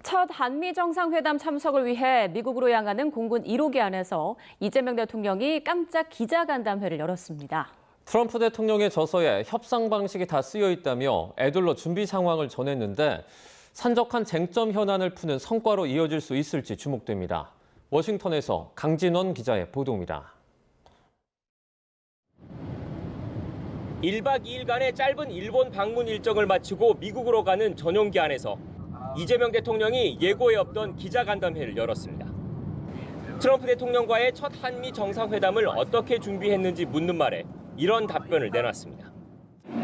첫 한미 정상회담 참석을 위해 미국으로 향하는 공군 1호기 안에서 이재명 대통령이 깜짝 기자간담회를 열었습니다. 트럼프 대통령의 저서에 협상 방식이 다 쓰여 있다며 애들러 준비 상황을 전했는데 산적한 쟁점 현안을 푸는 성과로 이어질 수 있을지 주목됩니다. 워싱턴에서 강진원 기자의 보도입니다. 1박 2일간의 짧은 일본 방문 일정을 마치고 미국으로 가는 전용기 안에서 이재명 대통령이 예고에 없던 기자간담회를 열었습니다. 트럼프 대통령과의 첫 한미 정상회담을 어떻게 준비했는지 묻는 말에 이런 답변을 내놨습니다.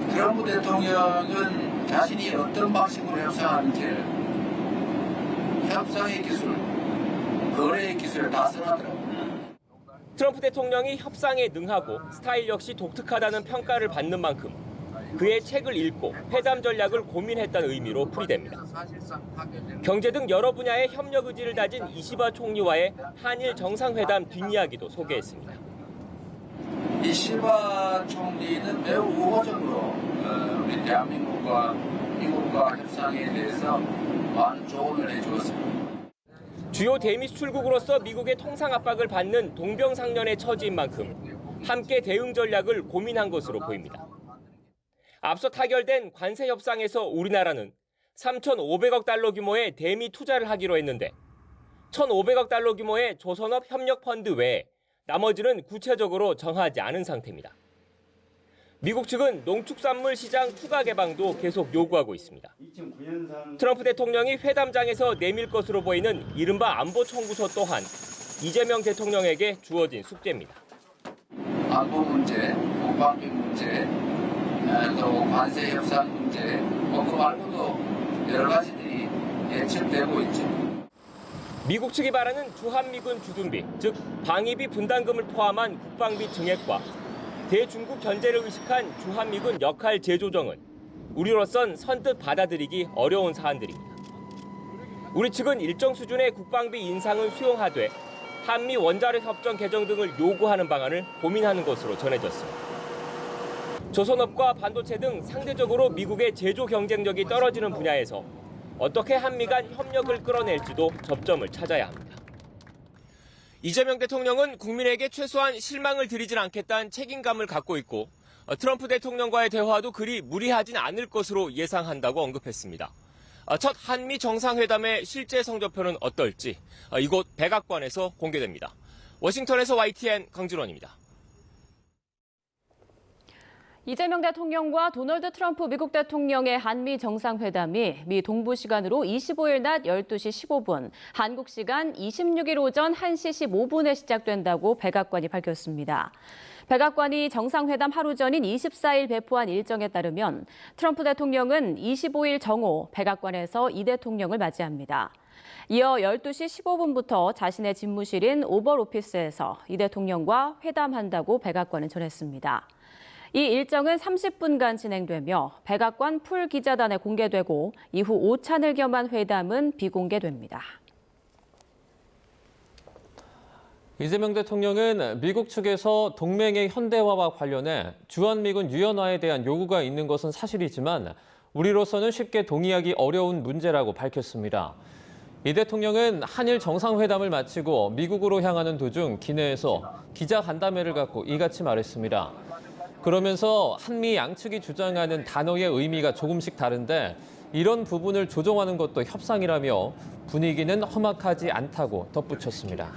트럼프 대통령은 자신이 어떤 방식으로 협상하는지 협상의 기술, 거래의 기술을 다 써놨더라고요. 트럼프 대통령이 협상에 능하고 스타일 역시 독특하다는 평가를 받는 만큼 그의 책을 읽고 회담 전략을 고민했다는 의미로 풀이됩니다. 경제 등 여러 분야의 협력 의지를 다진 이시바 총리와의 한일 정상회담 뒷이야기도 소개했습니다. 이시바 총리는 매우 우호적으로 우리 대한민국과 미국과 협상에 대해서 많은 조언을 해주었습니다. 주요 대미 수출국으로서 미국의 통상 압박을 받는 동병상련의 처지인 만큼 함께 대응 전략을 고민한 것으로 보입니다. 앞서 타결된 관세 협상에서 우리나라는 3,500억 달러 규모의 대미 투자를 하기로 했는데 1,500억 달러 규모의 조선업 협력 펀드 외에 나머지는 구체적으로 정하지 않은 상태입니다. 미국 측은 농축산물 시장 추가 개방도 계속 요구하고 있습니다. 트럼프 대통령이 회담장에서 내밀 것으로 보이는 이른바 안보 청구서 또한 이재명 대통령에게 주어진 숙제입니다. 안보 문제, 국방비 문제, 또 관세 협상 문제, 그 말고도 여러 가지들이 예측되고 있죠. 미국 측이 바라는 주한미군 주둔비, 즉 방위비 분담금을 포함한 국방비 증액과 대중국 견제를 의식한 주한미군 역할 재조정은 우리로선 선뜻 받아들이기 어려운 사안들입니다. 우리 측은 일정 수준의 국방비 인상은 수용하되 한미 원자력 협정 개정 등을 요구하는 방안을 고민하는 것으로 전해졌습니다. 조선업과 반도체 등 상대적으로 미국의 제조 경쟁력이 떨어지는 분야에서 어떻게 한미 간 협력을 끌어낼지도 접점을 찾아야 합니다. 이재명 대통령은 국민에게 최소한 실망을 드리진 않겠다는 책임감을 갖고 있고 트럼프 대통령과의 대화도 그리 무리하진 않을 것으로 예상한다고 언급했습니다. 첫 한미 정상회담의 실제 성적표는 어떨지 이곳 백악관에서 공개됩니다. 워싱턴에서 YTN 강진원입니다. 이재명 대통령과 도널드 트럼프 미국 대통령의 한미 정상회담이 미 동부 시간으로 25일 낮 12시 15분, 한국 시간 26일 오전 1시 15분에 시작된다고 백악관이 밝혔습니다. 백악관이 정상회담 하루 전인 24일 배포한 일정에 따르면 트럼프 대통령은 25일 정오 백악관에서 이 대통령을 맞이합니다. 이어 12시 15분부터 자신의 집무실인 오벌 오피스에서 이 대통령과 회담한다고 백악관은 전했습니다. 이 일정은 30분간 진행되며 백악관 풀 기자단에 공개되고 이후 오찬을 겸한 회담은 비공개됩니다. 이재명 대통령은 미국 측에서 동맹의 현대화와 관련해 주한미군 유연화에 대한 요구가 있는 것은 사실이지만 우리로서는 쉽게 동의하기 어려운 문제라고 밝혔습니다. 이 대통령은 한일 정상회담을 마치고 미국으로 향하는 도중 기내에서 기자간담회를 갖고 이같이 말했습니다. 그러면서 한미 양측이 주장하는 단어의 의미가 조금씩 다른데 이런 부분을 조정하는 것도 협상이라며 분위기는 험악하지 않다고 덧붙였습니다.